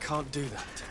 can't do that.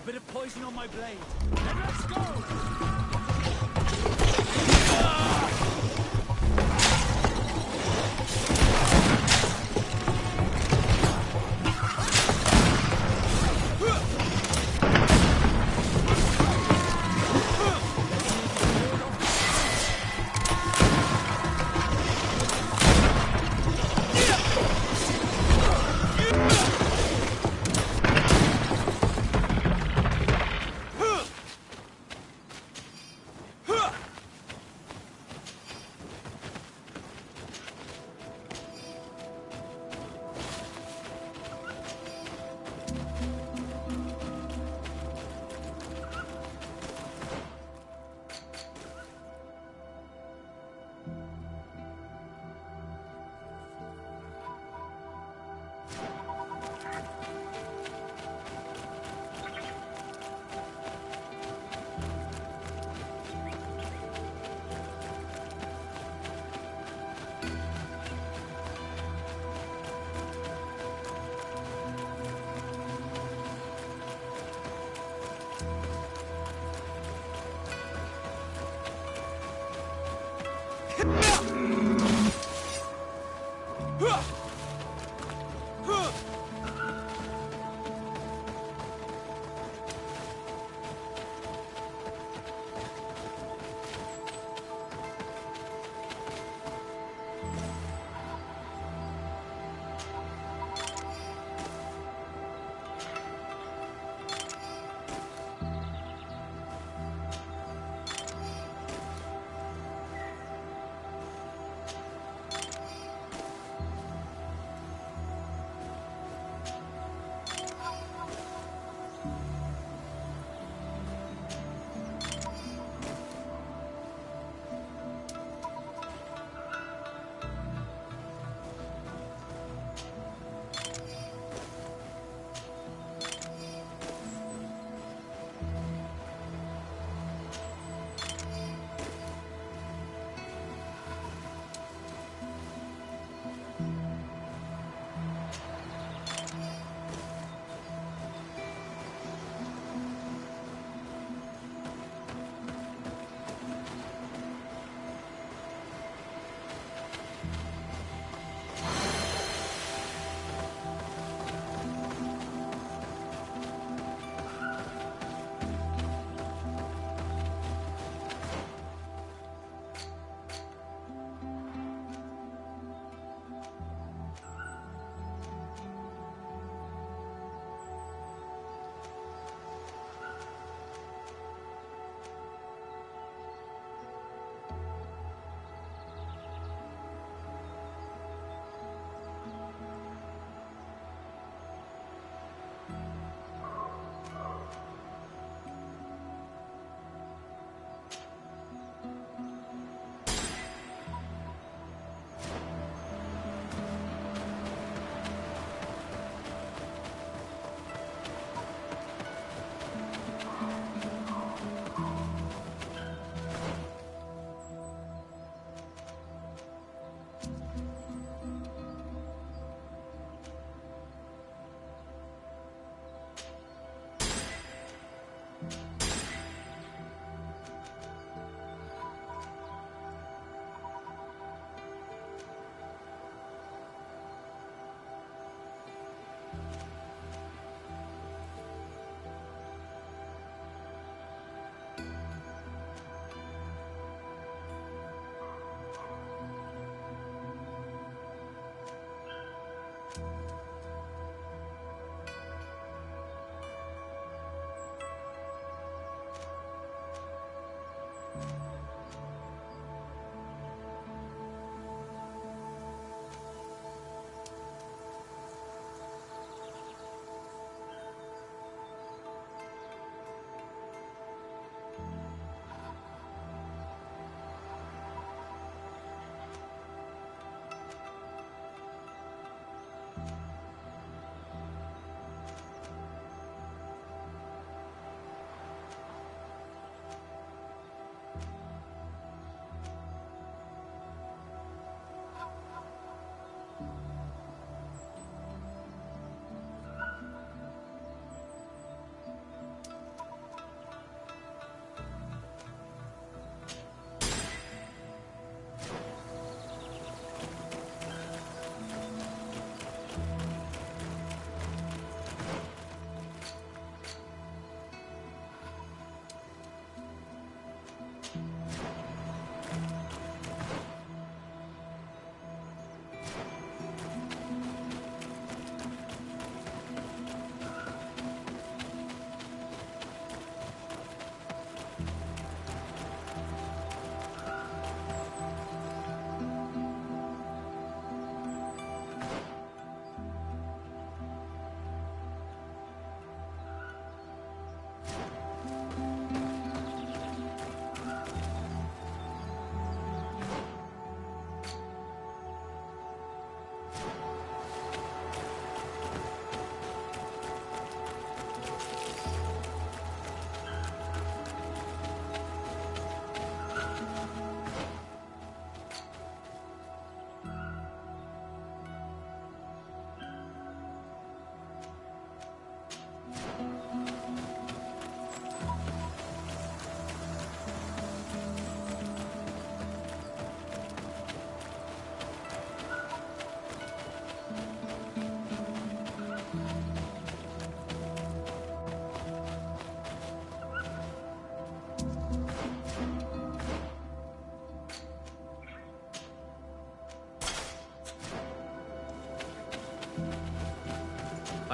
bit of poison on my blade. Then let's go!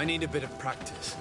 I need a bit of practice.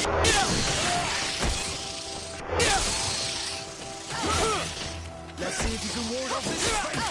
Let's see if you can ward off this fate.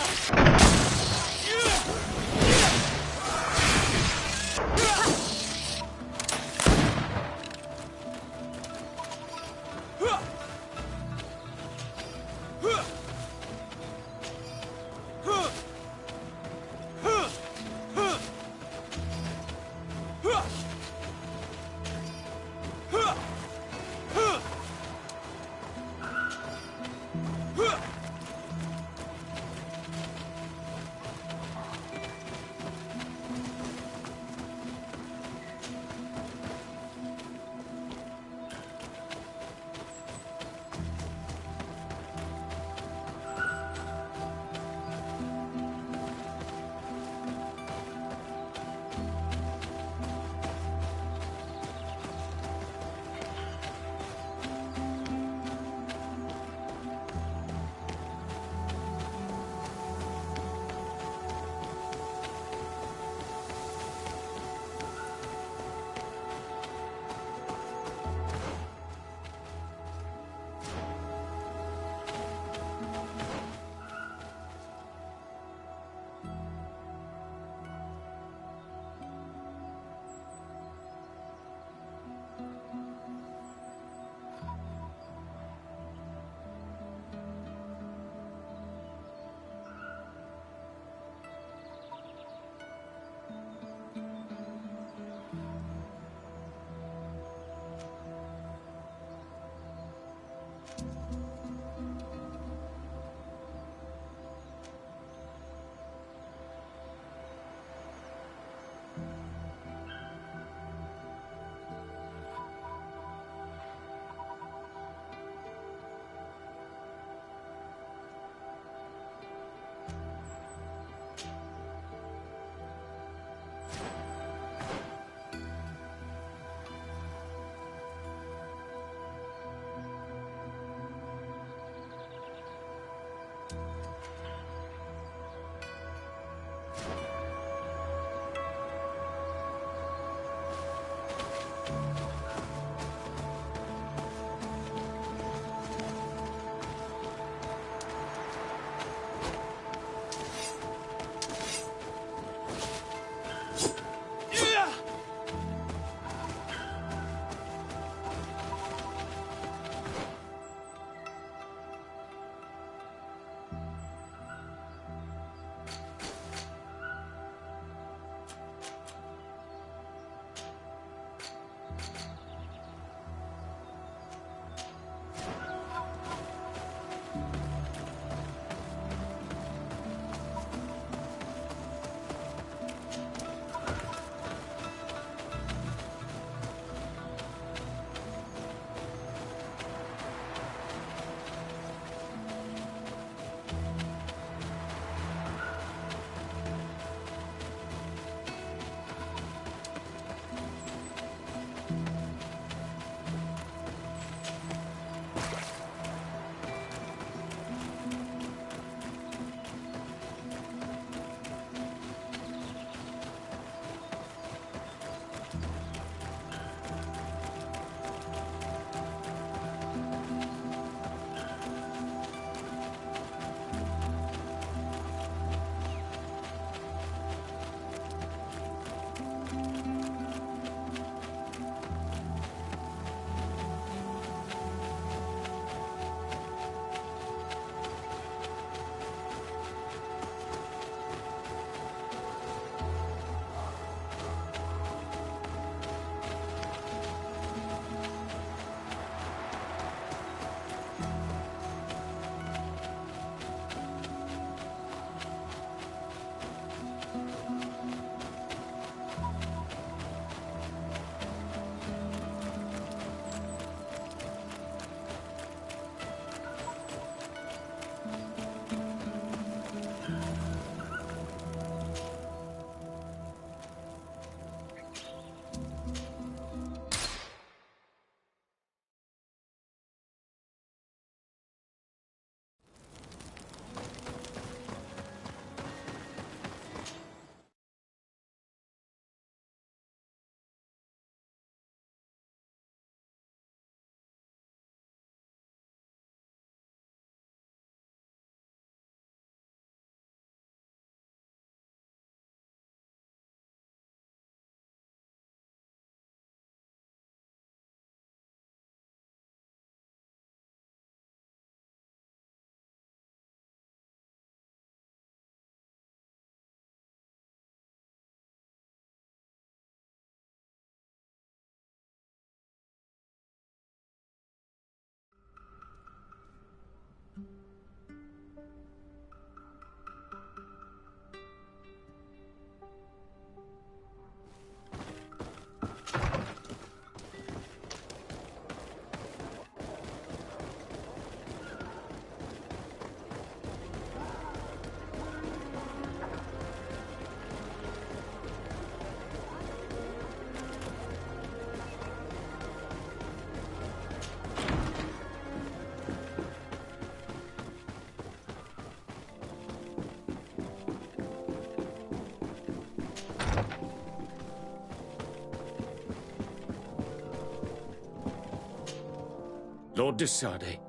Lord de Sade,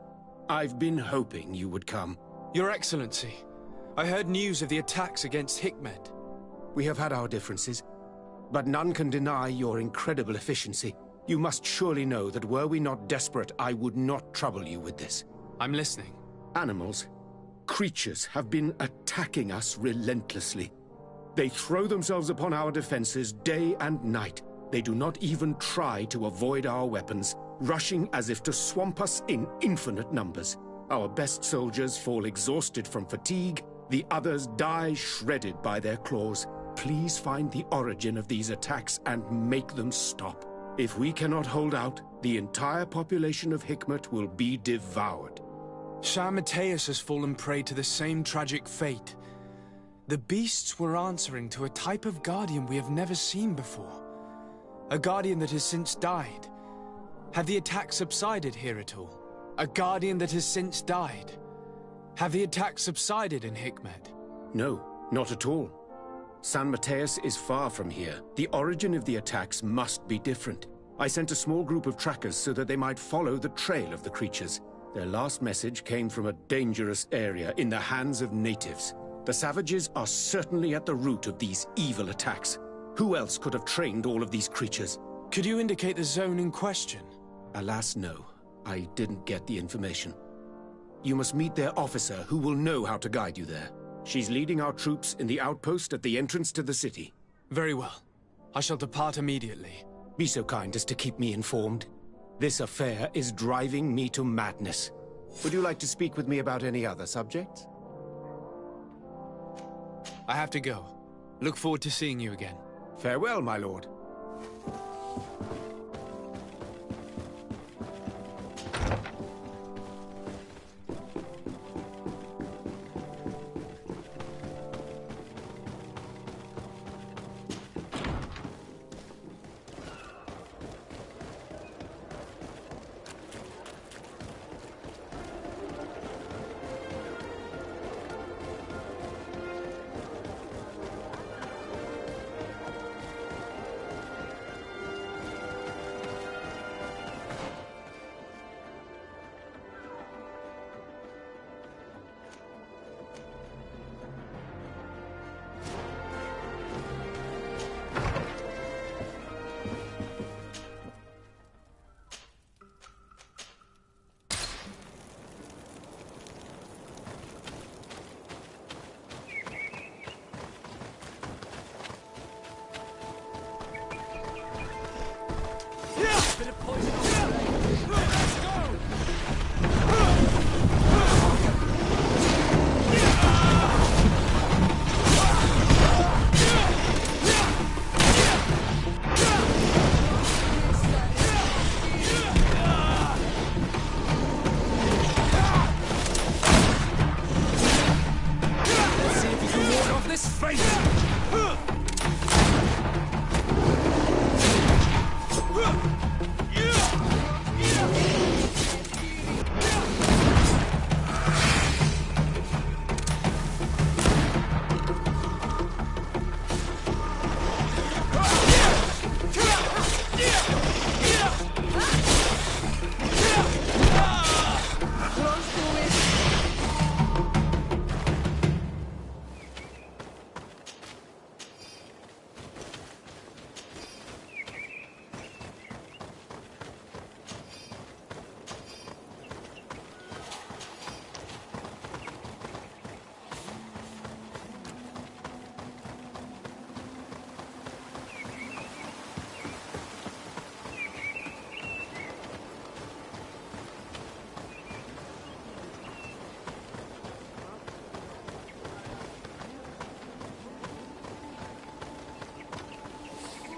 I've been hoping you would come. Your Excellency, I heard news of the attacks against Hikmet. We have had our differences, but none can deny your incredible efficiency. You must surely know that were we not desperate, I would not trouble you with this. I'm listening. Animals, creatures have been attacking us relentlessly. They throw themselves upon our defenses day and night. They do not even try to avoid our weapons, rushing as if to swamp us in infinite numbers. Our best soldiers fall exhausted from fatigue, the others die shredded by their claws. Please find the origin of these attacks and make them stop. If we cannot hold out, the entire population of Hikmet will be devoured. Shah Mateus has fallen prey to the same tragic fate. The beasts were answering to a type of guardian we have never seen before. A guardian that has since died. Have the attacks subsided here at all? A guardian that has since died. Have the attacks subsided in Hikmet? No, not at all. San Mateus is far from here. The origin of the attacks must be different. I sent a small group of trackers so that they might follow the trail of the creatures. Their last message came from a dangerous area in the hands of natives. The savages are certainly at the root of these evil attacks. Who else could have trained all of these creatures? Could you indicate the zone in question? Alas, no. I didn't get the information. You must meet their officer, who will know how to guide you there. She's leading our troops in the outpost at the entrance to the city. Very well. I shall depart immediately. Be so kind as to keep me informed. This affair is driving me to madness. Would you like to speak with me about any other subjects? I have to go. Look forward to seeing you again. Farewell, my lord.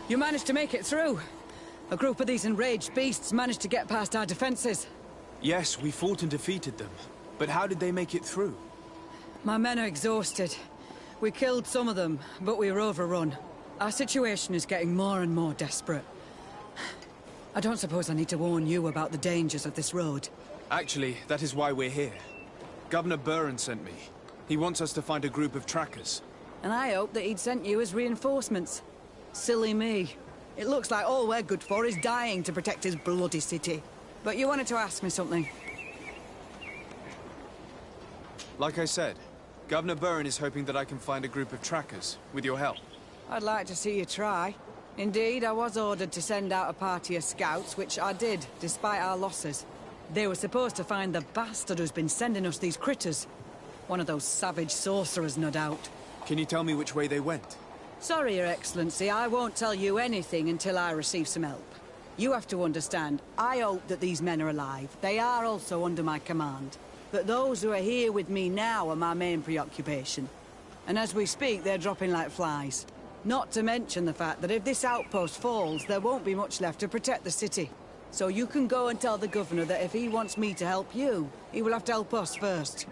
You managed to make it through. A group of these enraged beasts managed to get past our defenses. Yes, we fought and defeated them. But how did they make it through? My men are exhausted. We killed some of them, but we were overrun. Our situation is getting more and more desperate. I don't suppose I need to warn you about the dangers of this road. Actually, that is why we're here. Governor Buren sent me. He wants us to find a group of trackers. And I hope that he'd sent you as reinforcements. Silly me. It looks like all we're good for is dying to protect his bloody city. But you wanted to ask me something. Like I said, Governor Burren is hoping that I can find a group of trackers, with your help. I'd like to see you try. Indeed, I was ordered to send out a party of scouts, which I did, despite our losses. They were supposed to find the bastard who's been sending us these critters. One of those savage sorcerers, no doubt. Can you tell me which way they went? Sorry, Your Excellency, I won't tell you anything until I receive some help. You have to understand, I hope that these men are alive. They are also under my command. But those who are here with me now are my main preoccupation. And as we speak, they're dropping like flies. Not to mention the fact that if this outpost falls, there won't be much left to protect the city. So you can go and tell the governor that if he wants me to help you, he will have to help us first.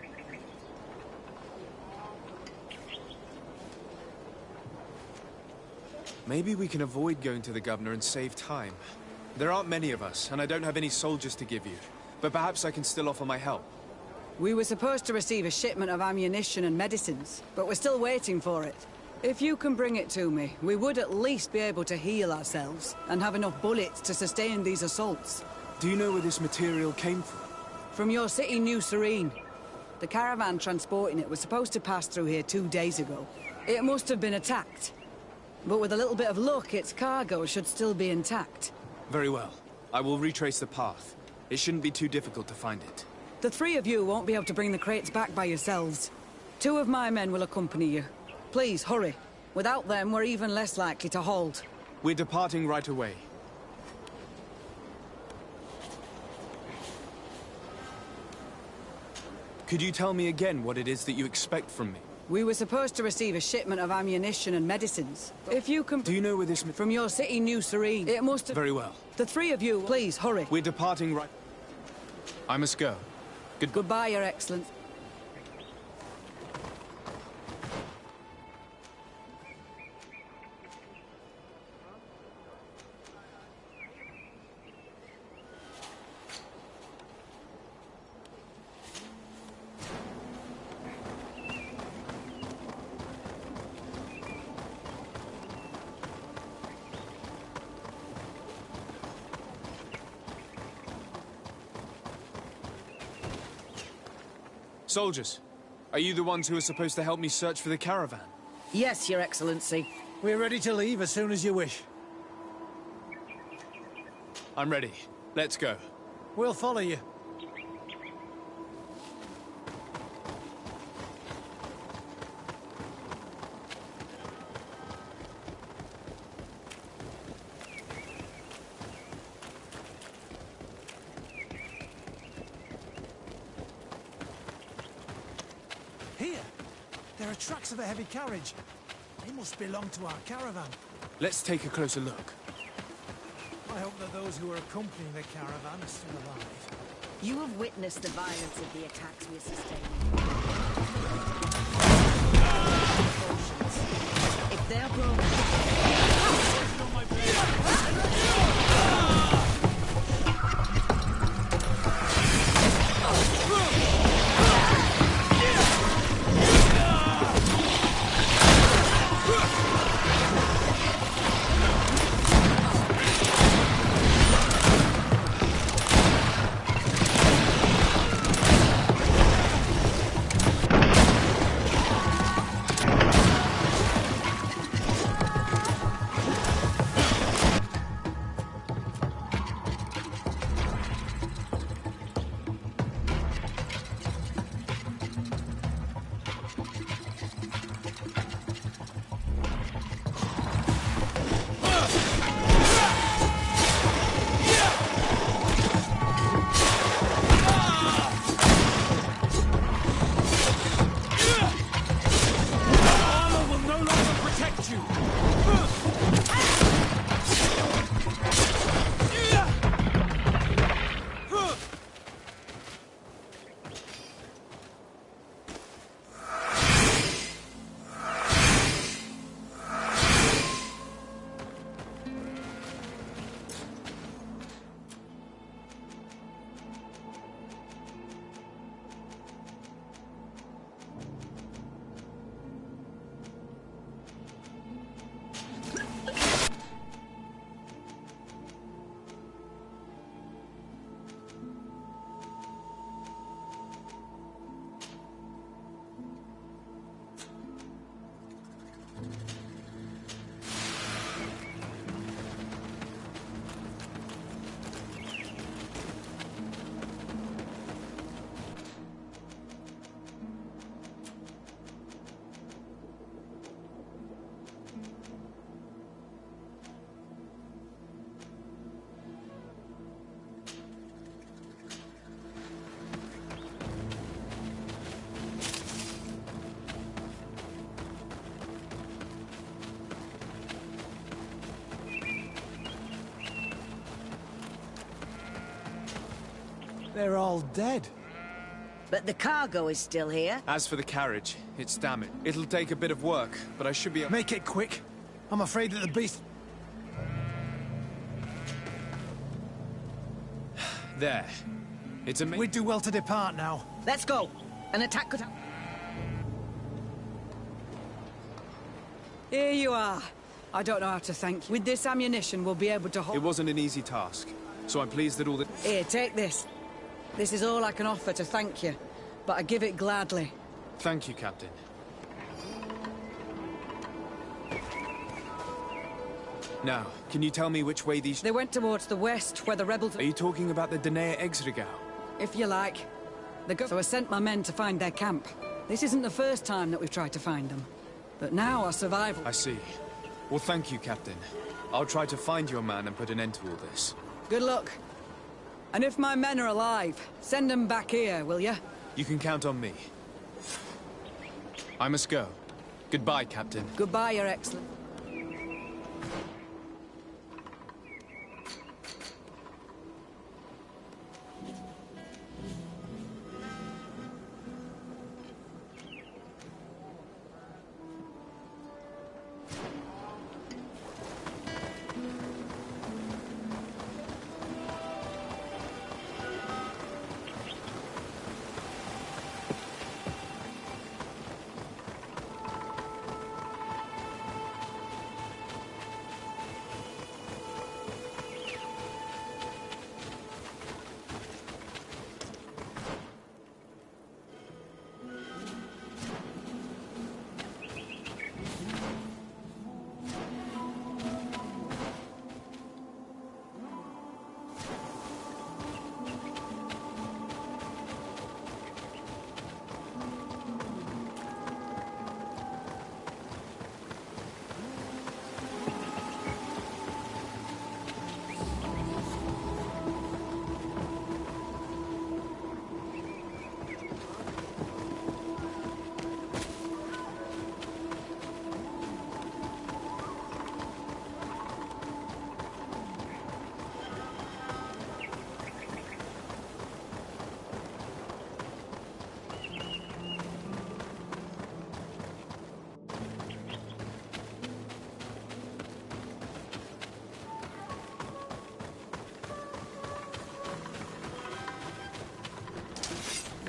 Maybe we can avoid going to the governor and save time. There aren't many of us, and I don't have any soldiers to give you. But perhaps I can still offer my help. We were supposed to receive a shipment of ammunition and medicines, but we're still waiting for it. If you can bring it to me, we would at least be able to heal ourselves, and have enough bullets to sustain these assaults. Do you know where this material came from? From your city, New Serene. The caravan transporting it was supposed to pass through here 2 days ago. It must have been attacked. But with a little bit of luck, its cargo should still be intact. Very well. I will retrace the path. It shouldn't be too difficult to find it. The three of you won't be able to bring the crates back by yourselves. 2 of my men will accompany you. Please, hurry. Without them, we're even less likely to hold. We're departing right away. Could you tell me again what it is that you expect from me? We were supposed to receive a shipment of ammunition and medicines. If you can... Do you know where this... From your city, New Serene. It must have... Very well. The 3 of you, please, hurry. We're departing right... I must go. Goodbye, Your Excellency. Soldiers, are you the ones who are supposed to help me search for the caravan? Yes, Your Excellency. We're ready to leave as soon as you wish. I'm ready. Let's go. We'll follow you. Here! There are tracks of a heavy carriage. They must belong to our caravan. Let's take a closer look. I hope that those who are accompanying the caravan are still alive. You have witnessed the violence of the attacks we sustained. If they're broken... They're all dead. But the cargo is still here. As for the carriage, it's damaged. It'll take a bit of work, but I should be able... Make it quick. I'm afraid that the beast... There. It's amazing. We'd do well to depart now. Let's go. An attack could... Here you are. I don't know how to thank you. With this ammunition, we'll be able to hold... It wasn't an easy task, so I'm pleased that all the... Here, take this. This is all I can offer to thank you, but I give it gladly. Thank you, Captain. Now, can you tell me which way these... They went towards the west, where the rebels... Are you talking about the Danea Exregau? If you like. So I sent my men to find their camp. This isn't the first time that we've tried to find them. But now our survival... I see. Well, thank you, Captain. I'll try to find your man and put an end to all this. Good luck. And if my men are alive, send them back here, will you? You can count on me. I must go. Goodbye, Captain. Goodbye, Your Excellency.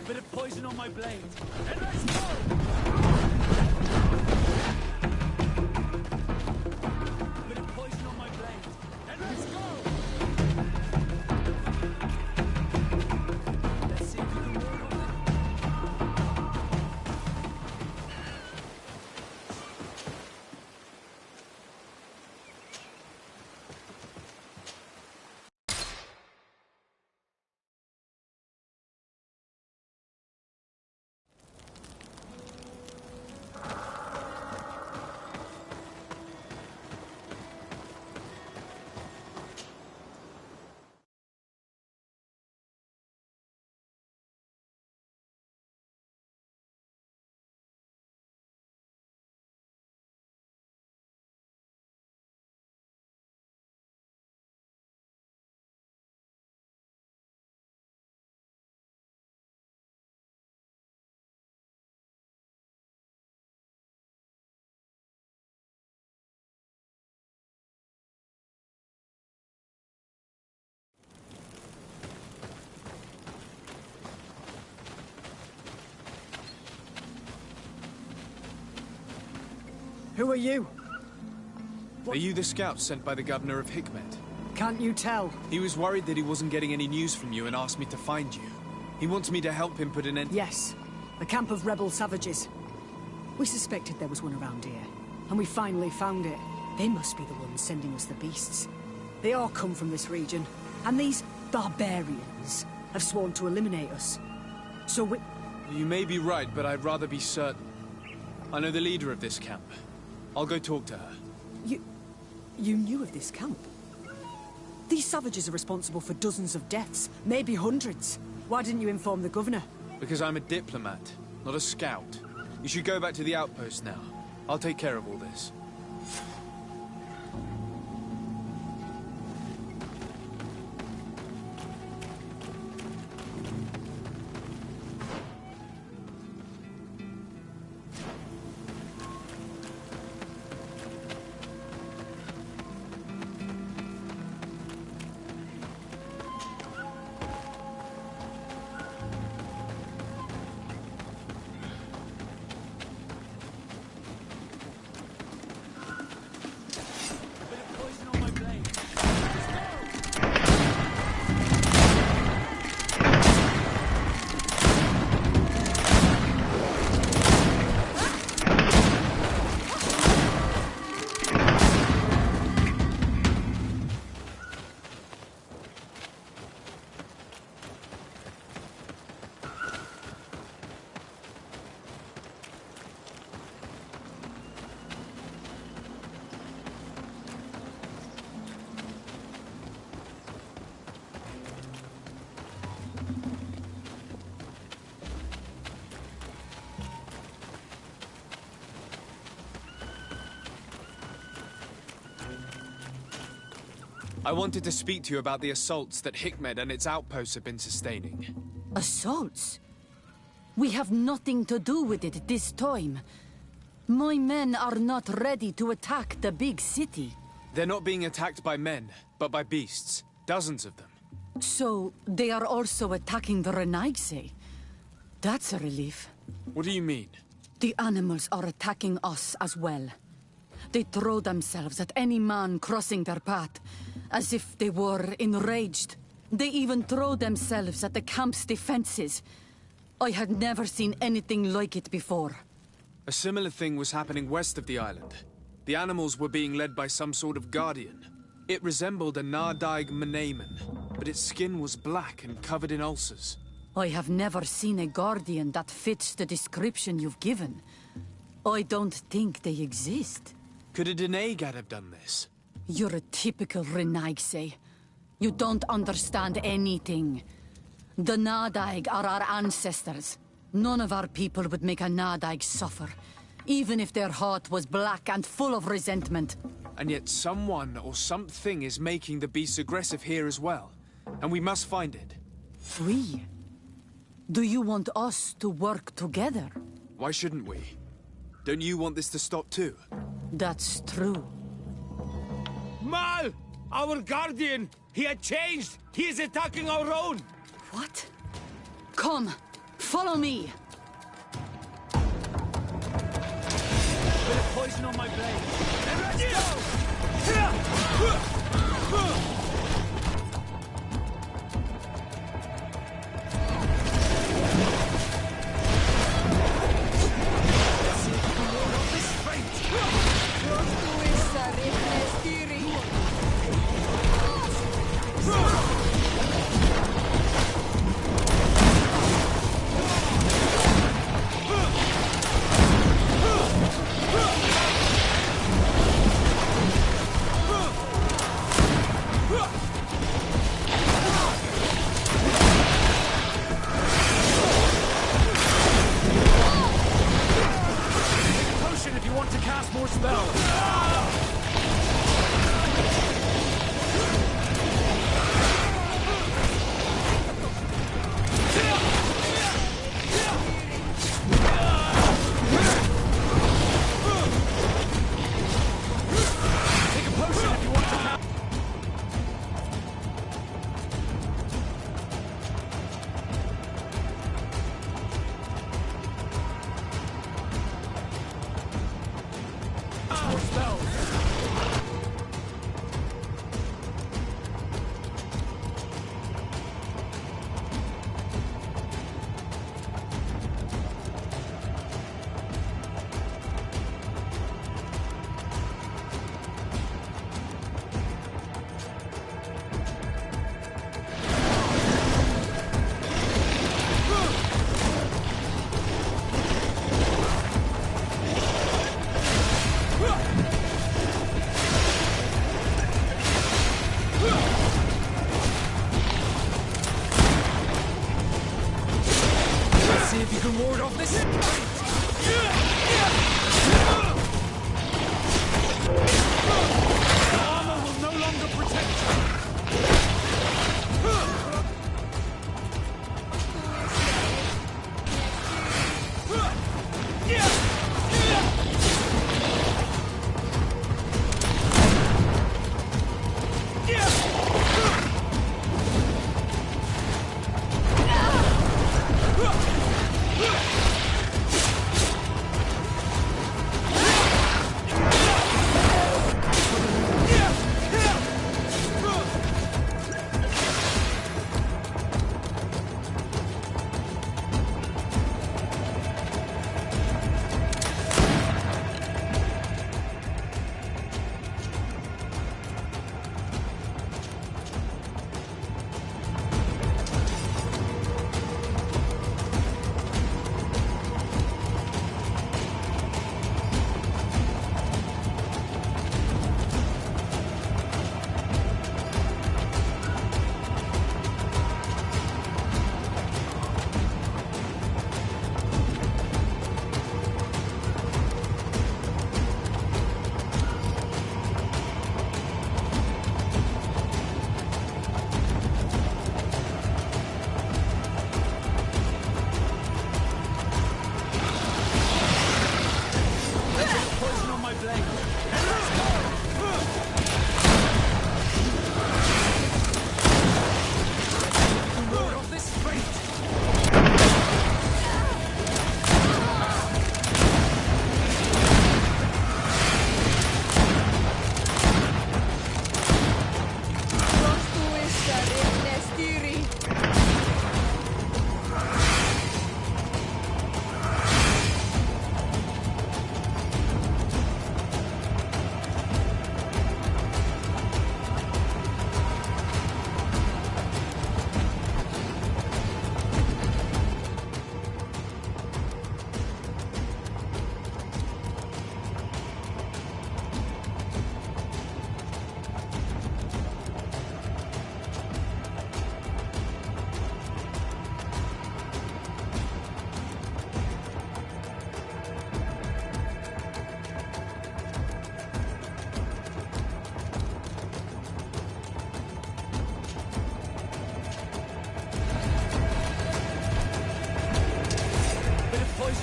Bit of poison on my blade. And let's go! Bit of poison on my blade. And let's go! Let's see if we can work on that. Who are you? Are you the scout sent by the governor of Hikmet? Can't you tell? He was worried that he wasn't getting any news from you and asked me to find you. He wants me to help him put an end... Yes. A camp of rebel savages. We suspected there was one around here, and we finally found it. They must be the ones sending us the beasts. They all come from this region, and these barbarians have sworn to eliminate us. So we... You may be right, but I'd rather be certain. I know the leader of this camp. I'll go talk to her. You knew of this camp? These savages are responsible for dozens of deaths, maybe hundreds. Why didn't you inform the governor? Because I'm a diplomat, not a scout. You should go back to the outpost now. I'll take care of all this. I wanted to speak to you about the assaults that Hikmed and its outposts have been sustaining. Assaults? We have nothing to do with it this time. My men are not ready to attack the big city. They're not being attacked by men, but by beasts. Dozens of them. So, they are also attacking the Renaigse? That's a relief. What do you mean? The animals are attacking us as well. They throw themselves at any man crossing their path, as if they were enraged. They even throw themselves at the camp's defenses. I had never seen anything like it before. A similar thing was happening west of the island. The animals were being led by some sort of guardian. It resembled a Nardaig Menaemon, but its skin was black and covered in ulcers. I have never seen a guardian that fits the description you've given. I don't think they exist. Could a Denaigad have done this? You're a typical Renaigse. You don't understand anything. The Nardaig are our ancestors. None of our people would make a Nardaig suffer, even if their heart was black and full of resentment. And yet someone or something is making the beasts aggressive here as well. And we must find it. We? Do you want us to work together? Why shouldn't we? Don't you want this to stop too? That's true. Mal! Our guardian! He had changed! He is attacking our own! What? Come! Follow me! Bit of poison on my blade. Let's go!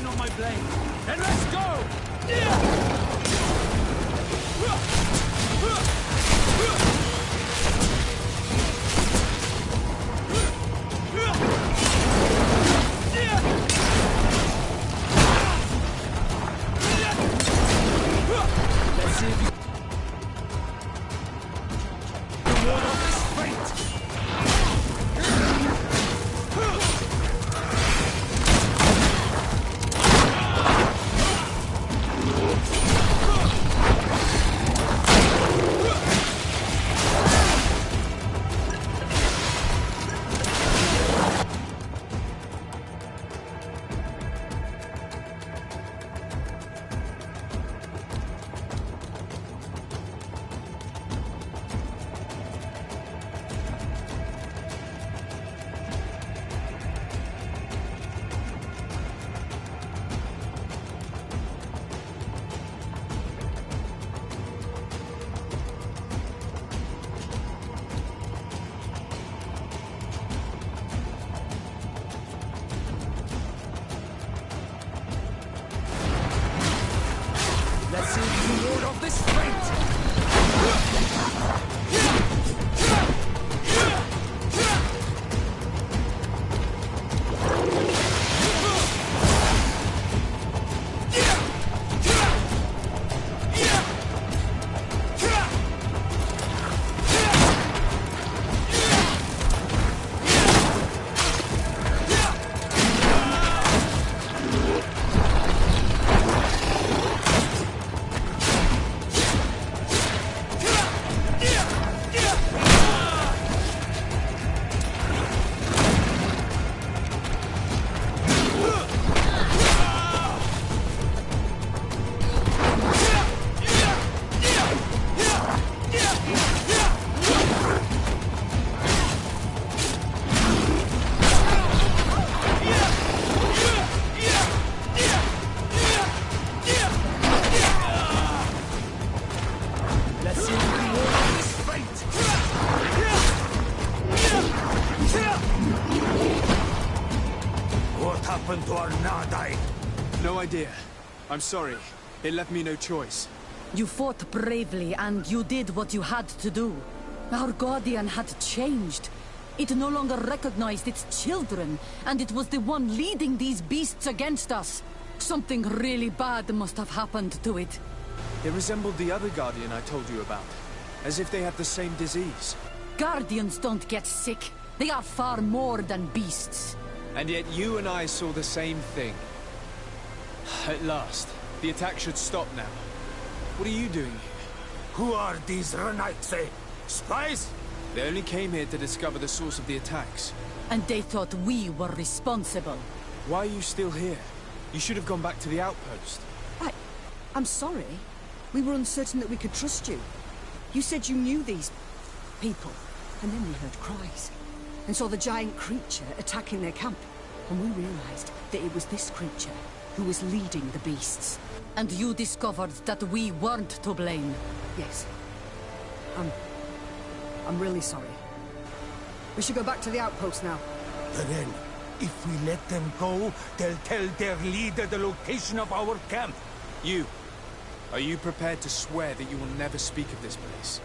on my blade. Then let's go! Let's see if you... Reward of this fate! Let's see the reward of this fate! Let's see the reward of this fate! What happened to our Nadai? No idea. I'm sorry. It left me no choice. You fought bravely, and you did what you had to do. Our Guardian had changed. It no longer recognized its children, and it was the one leading these beasts against us. Something really bad must have happened to it. It resembled the other Guardian I told you about. As if they had the same disease. Guardians don't get sick. They are far more than beasts. And yet you and I saw the same thing. At last. The attack should stop now. What are you doing here? Who are these Renaitse? Spies? They only came here to discover the source of the attacks. And they thought we were responsible. Why are you still here? You should have gone back to the outpost. I'm sorry. We were uncertain that we could trust you. You said you knew these people, and then we heard cries, and saw the giant creature attacking their camp. And we realized that it was this creature who was leading the beasts. And you discovered that we weren't to blame. Yes. I'm really sorry. We should go back to the outpost now. Then, if we let them go, they'll tell their leader the location of our camp. You. Are you prepared to swear that you will never speak of this place?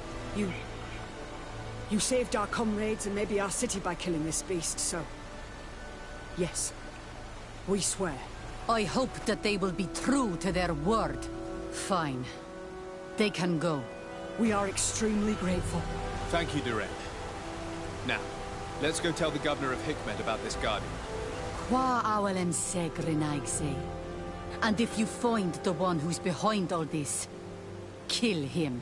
You saved our comrades and maybe our city by killing this beast, so... Yes. We swear. I hope that they will be true to their word. Fine. They can go. We are extremely grateful. Thank you, Duran. Now, let's go tell the governor of Hikmet about this Guardian. Qua awelem segrenaigse. And if you find the one who's behind all this, kill him.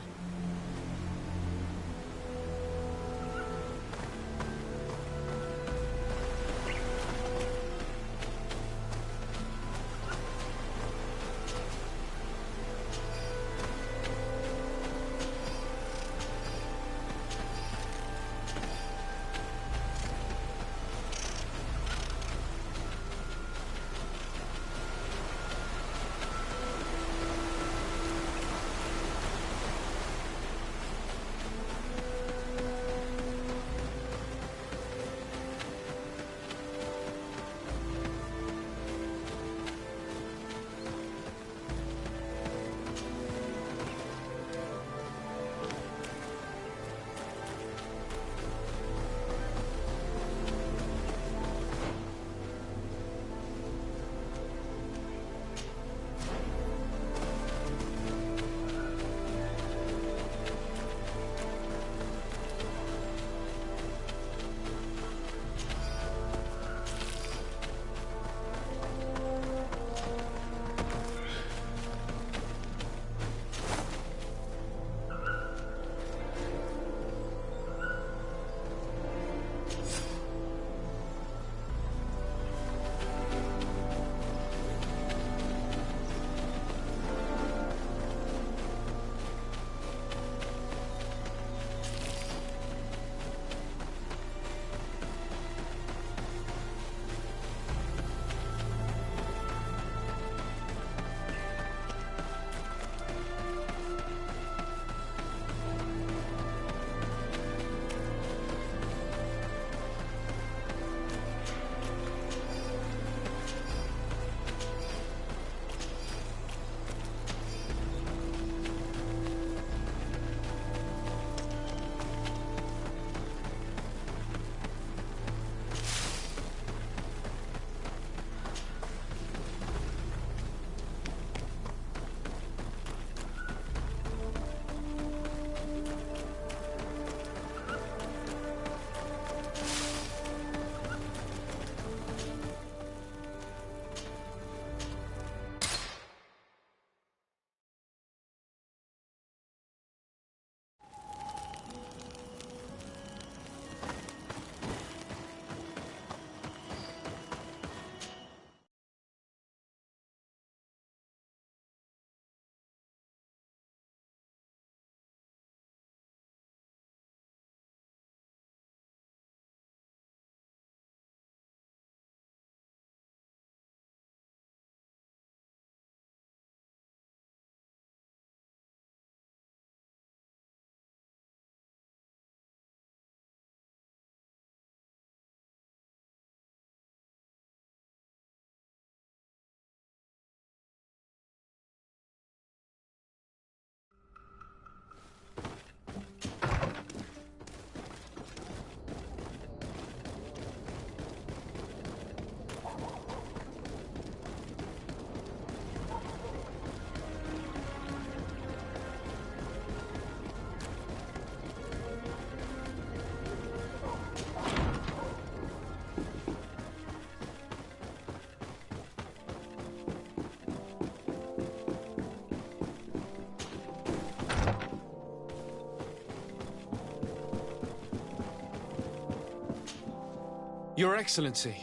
Your Excellency,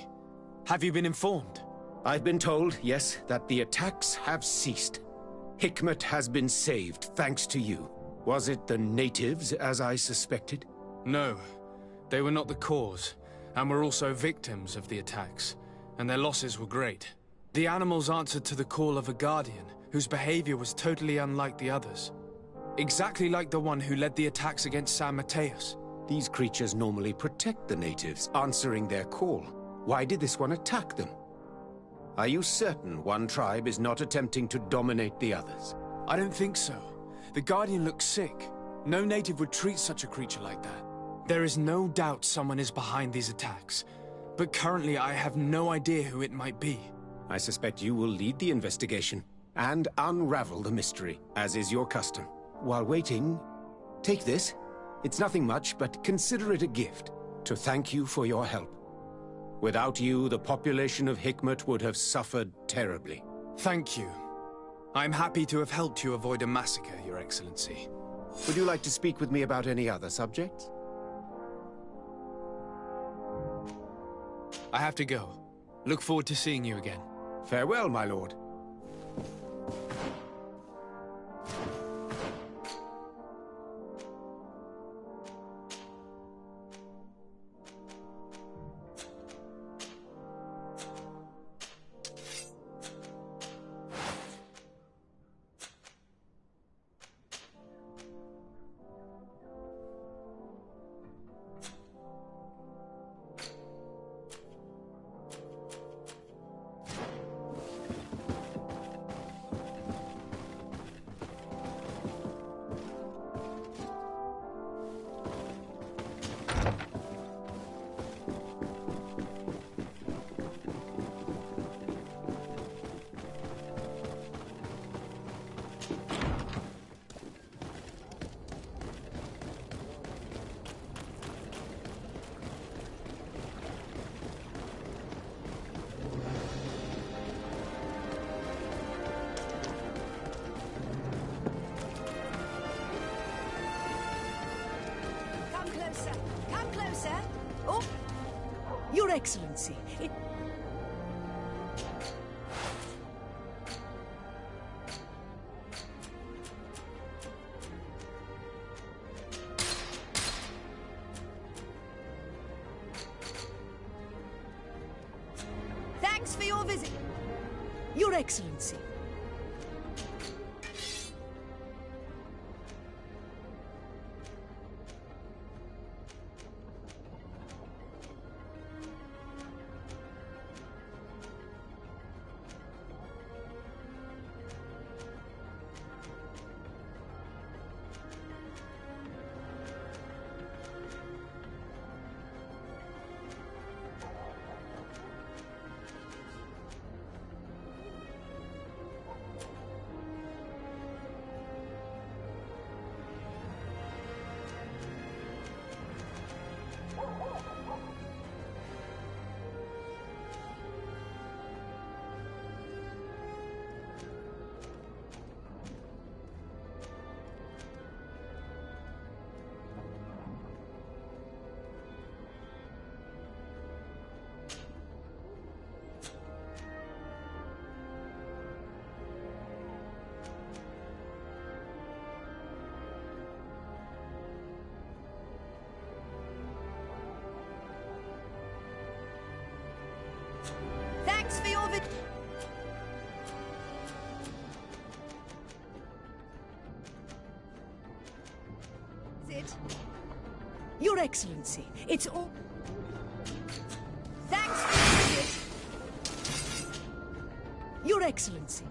have you been informed? I've been told, yes, that the attacks have ceased. Hikmet has been saved, thanks to you. Was it the natives, as I suspected? No, they were not the cause, and were also victims of the attacks, and their losses were great. The animals answered to the call of a guardian, whose behavior was totally unlike the others. Exactly like the one who led the attacks against San Mateus. These creatures normally protect the natives, answering their call. Why did this one attack them? Are you certain one tribe is not attempting to dominate the others? I don't think so. The Guardian looks sick. No native would treat such a creature like that. There is no doubt someone is behind these attacks, but currently I have no idea who it might be. I suspect you will lead the investigation and unravel the mystery, as is your custom. While waiting, take this. It's nothing much, but consider it a gift to thank you for your help. Without you, the population of Hikmet would have suffered terribly. Thank you. I'm happy to have helped you avoid a massacre, Your Excellency. Would you like to speak with me about any other subjects? I have to go. Look forward to seeing you again. Farewell, my lord. Come closer. Oh, Your Excellency, Thanks for your visit. Your Excellency. Thanks for your visit. Your Excellency, it's all... Thanks for your visit. Your Excellency.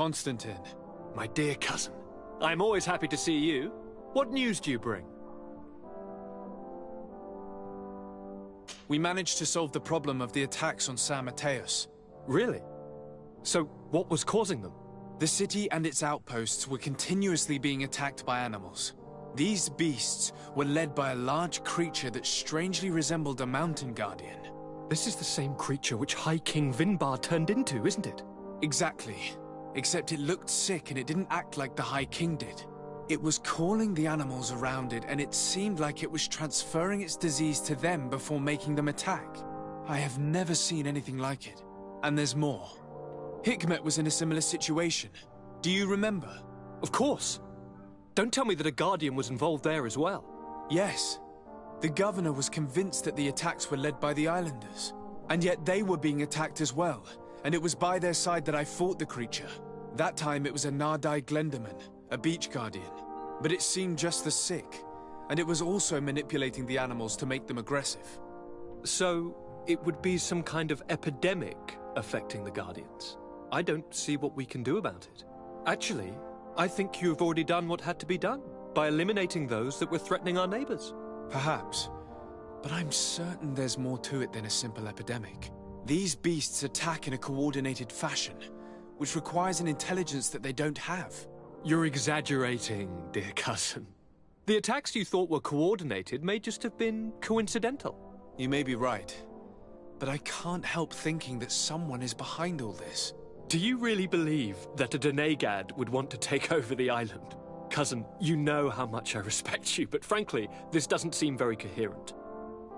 Constantine. My dear cousin, I'm always happy to see you. What news do you bring? We managed to solve the problem of the attacks on San Mateus. Really? So, what was causing them? The city and its outposts were continuously being attacked by animals. These beasts were led by a large creature that strangely resembled a mountain guardian. This is the same creature which High King Vinbar turned into, isn't it? Exactly. Except it looked sick and it didn't act like the High King did. It was calling the animals around it, and it seemed like it was transferring its disease to them before making them attack. I have never seen anything like it. And there's more. Hikmet was in a similar situation. Do you remember? Of course. Don't tell me that a Guardian was involved there as well. Yes. The governor was convinced that the attacks were led by the islanders. And yet they were being attacked as well. And it was by their side that I fought the creature. That time it was a Nardai Glenderman, a beach guardian. But it seemed just as sick. And it was also manipulating the animals to make them aggressive. So, it would be some kind of epidemic affecting the Guardians. I don't see what we can do about it. Actually, I think you've already done what had to be done, by eliminating those that were threatening our neighbors. Perhaps. But I'm certain there's more to it than a simple epidemic. These beasts attack in a coordinated fashion, which requires an intelligence that they don't have. You're exaggerating, dear cousin. The attacks you thought were coordinated may just have been coincidental. You may be right. But I can't help thinking that someone is behind all this. Do you really believe that a Denegad would want to take over the island? Cousin, you know how much I respect you, but frankly, this doesn't seem very coherent.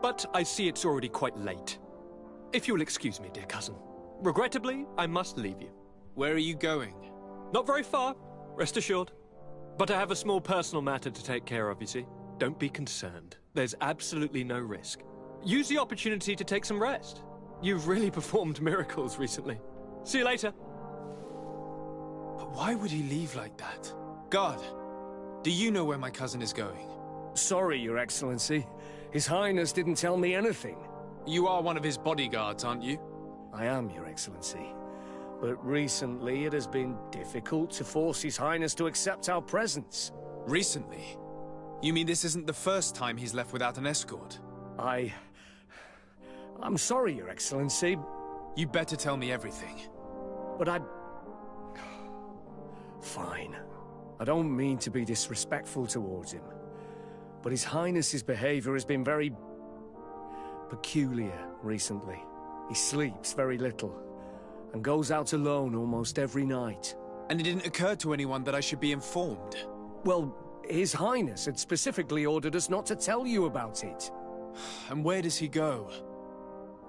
But I see it's already quite late. If you'll excuse me, dear cousin. Regrettably, I must leave you. Where are you going? Not very far, rest assured. But I have a small personal matter to take care of, you see. Don't be concerned. There's absolutely no risk. Use the opportunity to take some rest. You've really performed miracles recently. See you later. But why would he leave like that? Guard, do you know where my cousin is going? Sorry, Your Excellency. His Highness didn't tell me anything. You are one of his bodyguards, aren't you? I am, Your Excellency. But recently it has been difficult to force His Highness to accept our presence. Recently? You mean this isn't the first time he's left without an escort? I'm sorry, Your Excellency. You better tell me everything. But Fine. I don't mean to be disrespectful towards him. But His Highness's behavior has been very peculiar recently. He sleeps very little, and goes out alone almost every night. And it didn't occur to anyone that I should be informed? Well, His Highness had specifically ordered us not to tell you about it. And where does he go?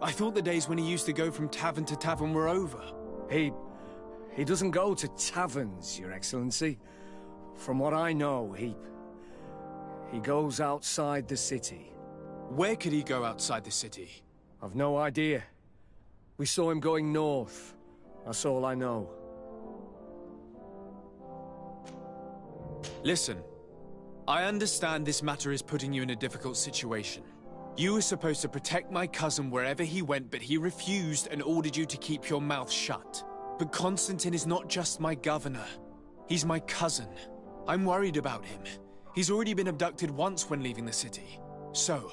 I thought the days when he used to go from tavern to tavern were over. He doesn't go to taverns, Your Excellency. From what I know, he goes outside the city. Where could he go outside the city? I've no idea. We saw him going north. That's all I know. Listen, I understand this matter is putting you in a difficult situation. You were supposed to protect my cousin wherever he went, but he refused and ordered you to keep your mouth shut. But Constantine is not just my governor. He's my cousin. I'm worried about him. He's already been abducted once when leaving the city. So,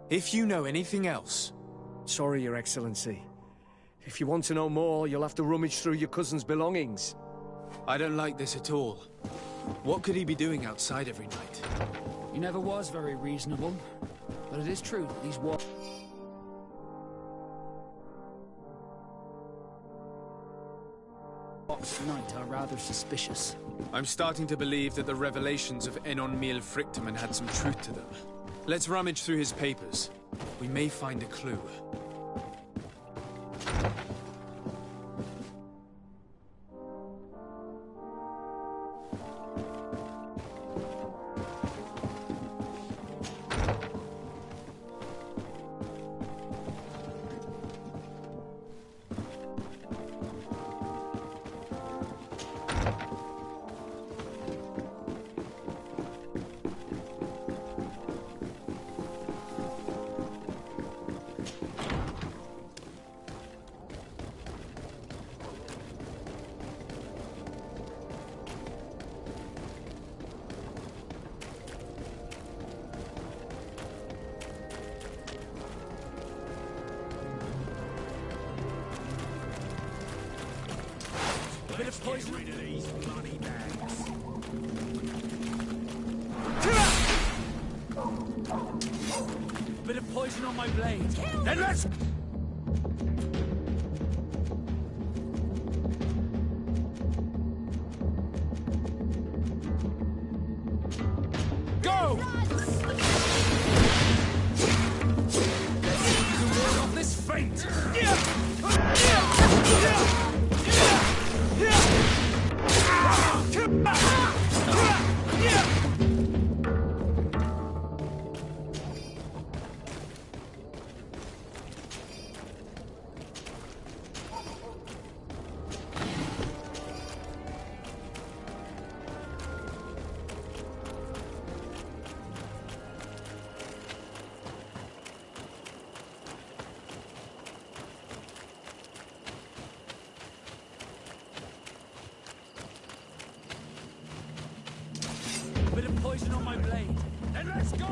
if you know anything else... Sorry, Your Excellency. If you want to know more, you'll have to rummage through your cousin's belongings. I don't like this at all. What could he be doing outside every night? He never was very reasonable. But it is true that these war... tonight are rather suspicious. I'm starting to believe that the revelations of Enon Miel Frichtemann had some truth to them. Let's rummage through his papers. We may find a clue. Bit of poison. Get rid of these bloody bags. Bit of poison on my blade. Then let's... Go! Let's see you ward off this feint. Bit of poison on my blade. Then let's go!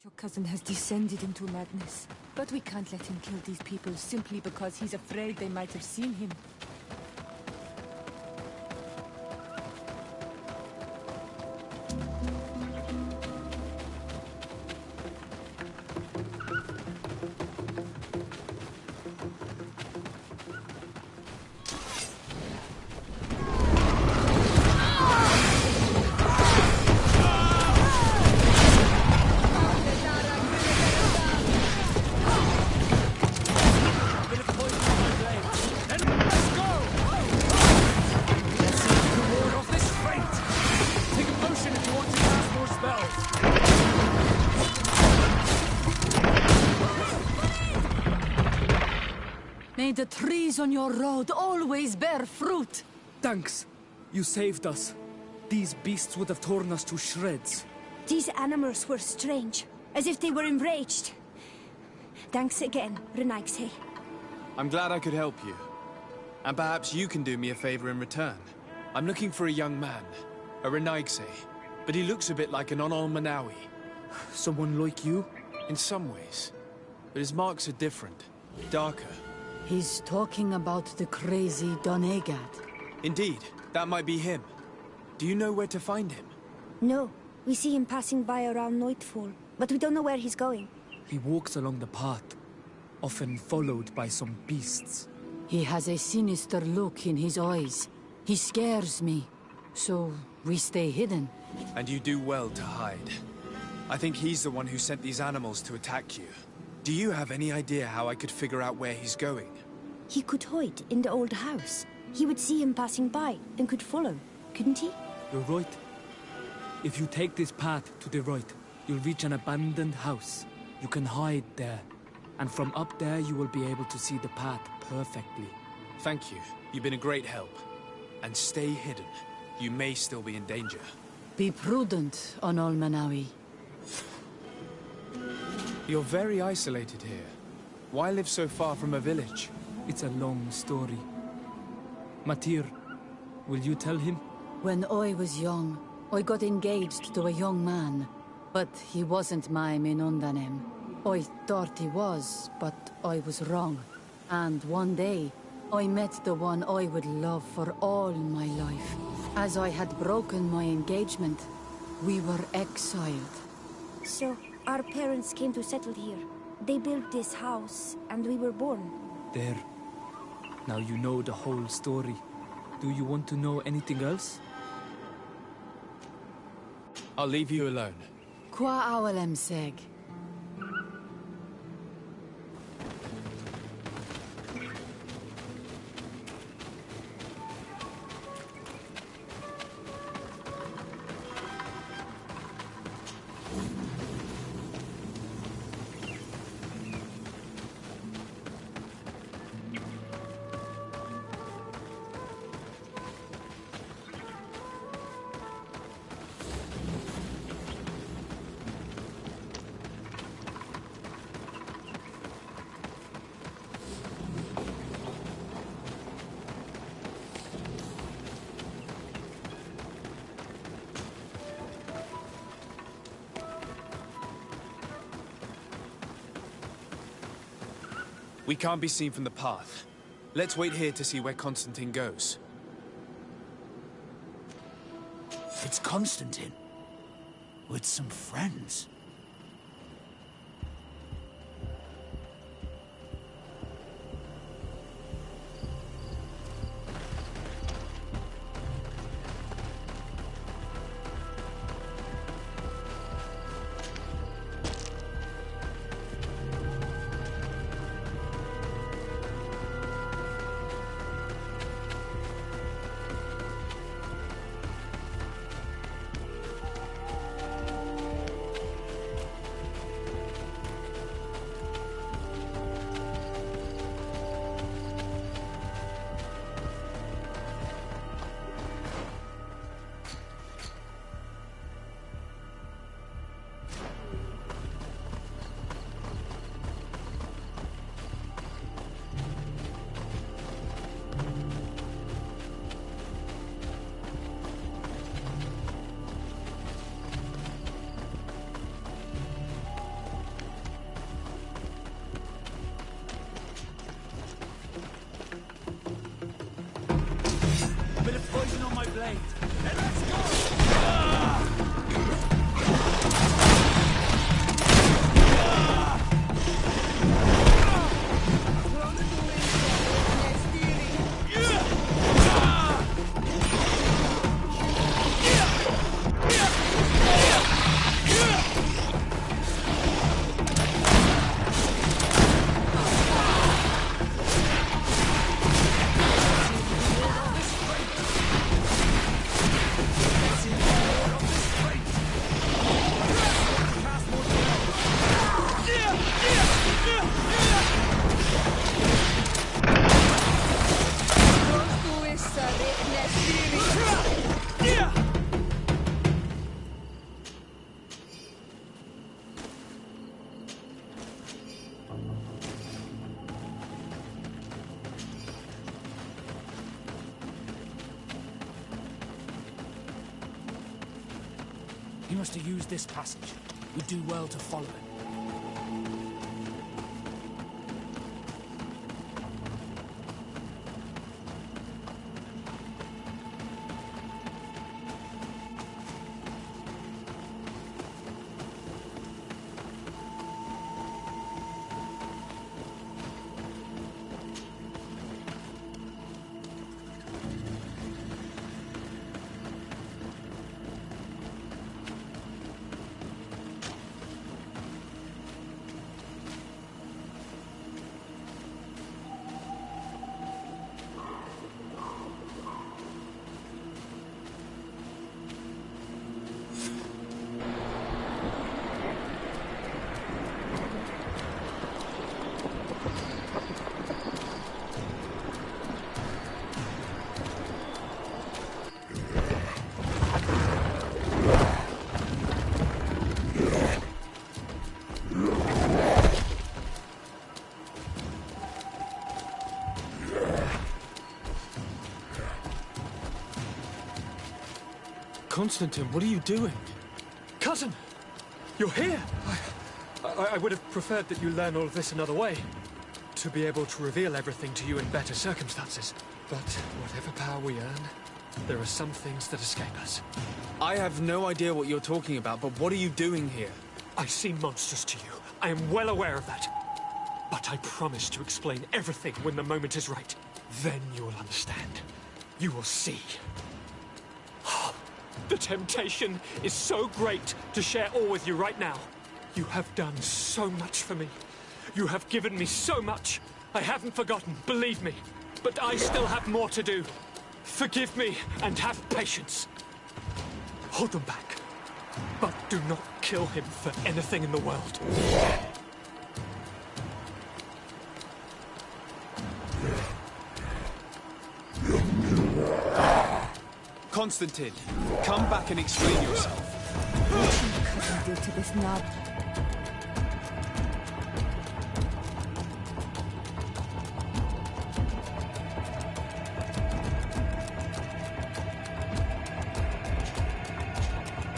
Your cousin has descended into madness. But we can't let him kill these people simply because he's afraid they might have seen him. May the trees on your road always bear fruit. Thanks. You saved us. These beasts would have torn us to shreds. These animals were strange, as if they were enraged. Thanks again, Renaigse. I'm glad I could help you. And perhaps you can do me a favor in return. I'm looking for a young man, a Renaigse, but he looks a bit like an Onol Manawi. Someone like you? In some ways. But his marks are different, darker. He's talking about the crazy Donegad. Indeed, that might be him. Do you know where to find him? No, we see him passing by around nightfall, but we don't know where he's going. He walks along the path, often followed by some beasts. He has a sinister look in his eyes. He scares me, so we stay hidden. And you do well to hide. I think he's the one who sent these animals to attack you. Do you have any idea how I could figure out where he's going? He could hide in the old house. He would see him passing by and could follow, couldn't he? You're right. If you take this path to the right, you'll reach an abandoned house. You can hide there. And from up there, you will be able to see the path perfectly. Thank you. You've been a great help. And stay hidden. You may still be in danger. Be prudent, Onol Manawi. You're very isolated here. Why live so far from a village? It's a long story. Matir, will you tell him? When I was young, I got engaged to a young man. But he wasn't my Minundanem. I thought he was, but I was wrong. And one day, I met the one I would love for all my life. As I had broken my engagement, we were exiled. So, our parents came to settle here. They built this house, and we were born. There. Now you know the whole story. Do you want to know anything else? I'll leave you alone. Qua awalem seg. We can't be seen from the path. Let's wait here to see where Constantine goes. It's Constantine. With some friends. He must have used this passage. We'd do well to follow him. Constantine, what are you doing? Cousin! You're here! I would have preferred that you learn all of this another way. to be able to reveal everything to you in better circumstances. But whatever power we earn, there are some things that escape us. I have no idea what you're talking about, but what are you doing here? I seem monstrous to you. I am well aware of that. But I promise to explain everything when the moment is right. Then you will understand. You will see. The temptation is so great to share all with you right now. You have done so much for me. You have given me so much. I haven't forgotten, believe me. But I still have more to do. Forgive me and have patience. Hold them back. But do not kill him for anything in the world. Constantine, come back and explain yourself. What you do to this knob?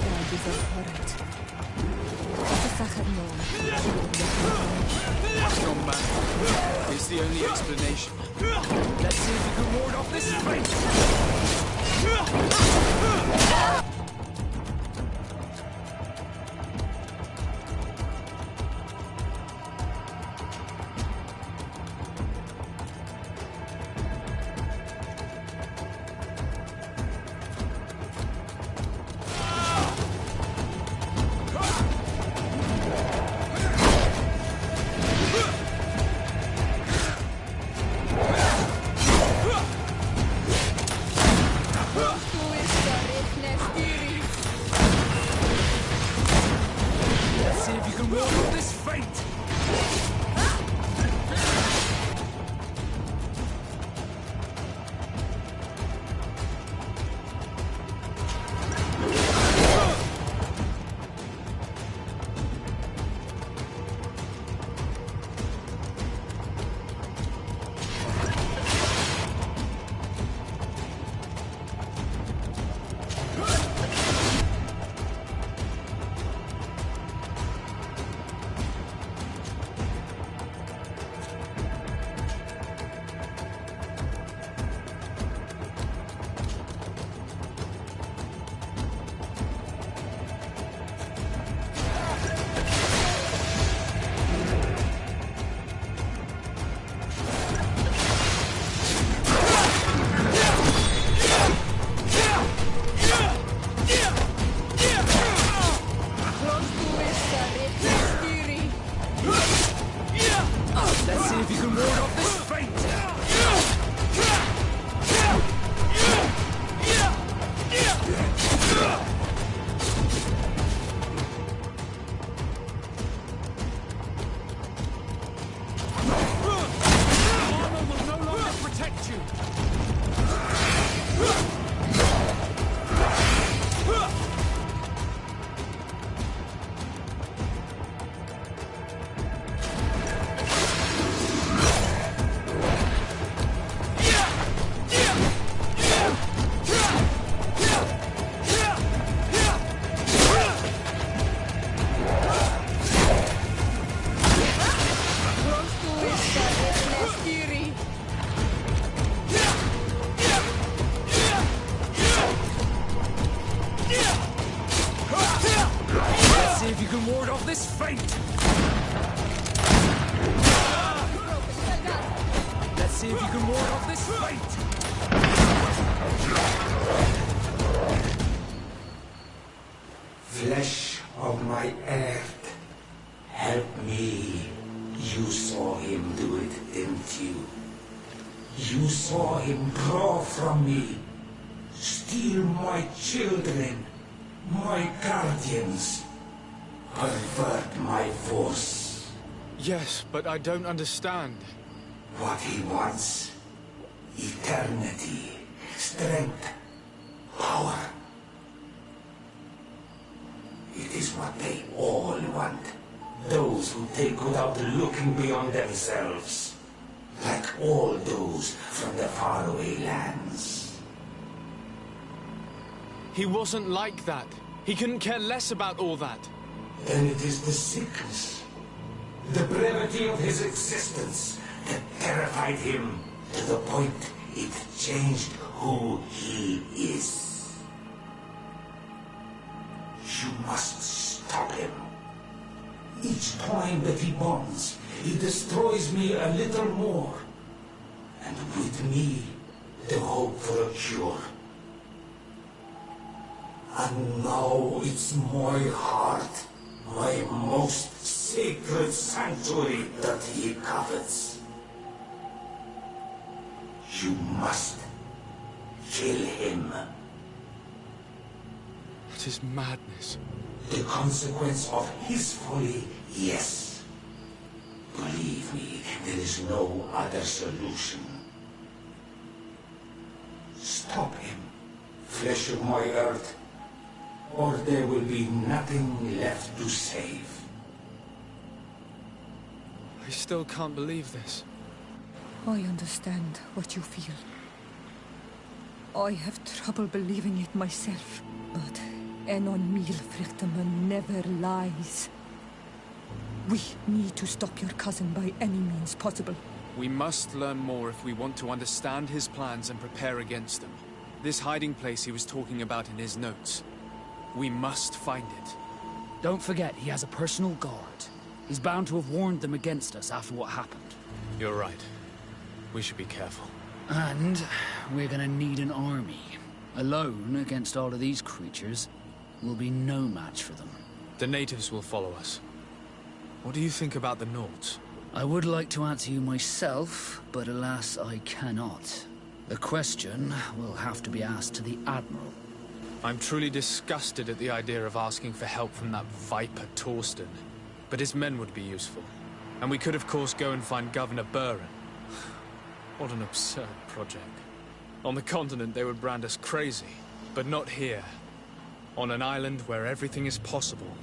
God is abhorrent. Strong man. It's the only explanation. Let's see if we can ward off this fate. Flesh of my earth, help me. You saw him do it, didn't you? You saw him draw from me, steal my children, my guardians, pervert my force. Yes, but I don't understand. What he wants, eternity, strength, power. It is what they all want. Those who take without looking beyond themselves. Like all those from the faraway lands. He wasn't like that. He couldn't care less about all that. Then it is the sickness, the brevity of his existence that terrified him to the point it changed who he is. You must stop him. Each time that he bonds, he destroys me a little more. And with me, the hope for a cure. And now it's my heart, my most sacred sanctuary that he covets. You must kill him. It is madness. The consequence of his folly, yes. Believe me, there is no other solution. Stop him, flesh of my earth, or there will be nothing left to save. I still can't believe this. I understand what you feel. I have trouble believing it myself, but Enon Milfrichtaman never lies. We need to stop your cousin by any means possible. We must learn more if we want to understand his plans and prepare against them. This hiding place he was talking about in his notes. We must find it. Don't forget, he has a personal guard. He's bound to have warned them against us after what happened. You're right. We should be careful. And we're gonna need an army. Alone against all of these creatures, we'll be no match for them. The natives will follow us. What do you think about the Nords? I would like to answer you myself, but alas, I cannot. The question will have to be asked to the Admiral. I'm truly disgusted at the idea of asking for help from that viper Torsten. But his men would be useful. And we could of course go and find Governor Buren. What an absurd project. On the continent they would brand us crazy, but not here. On an island where everything is possible,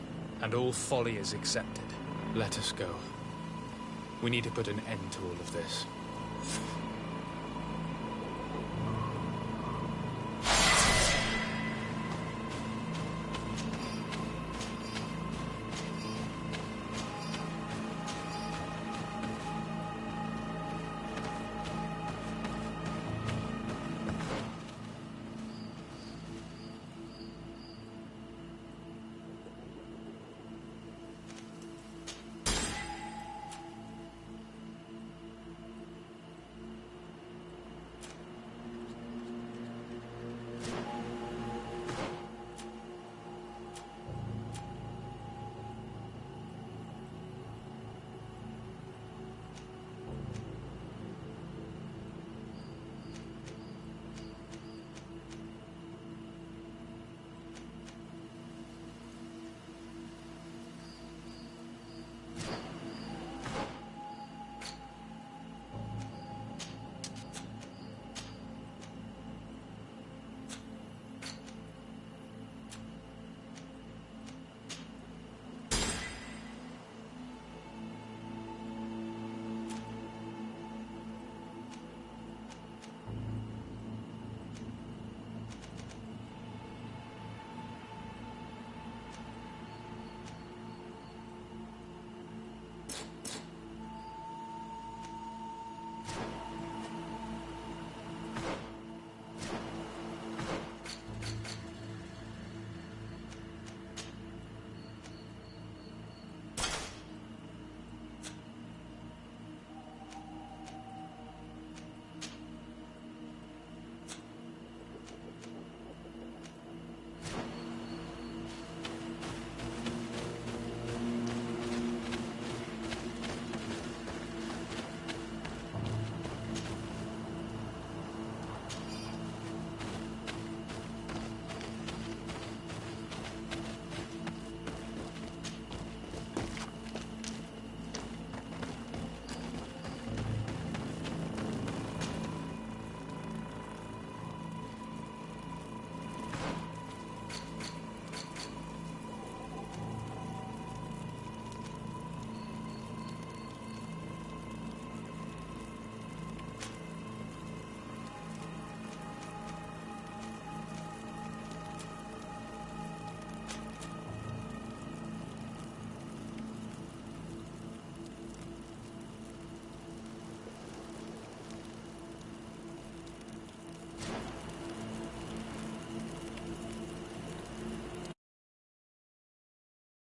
and all folly is accepted. Let us go. We need to put an end to all of this.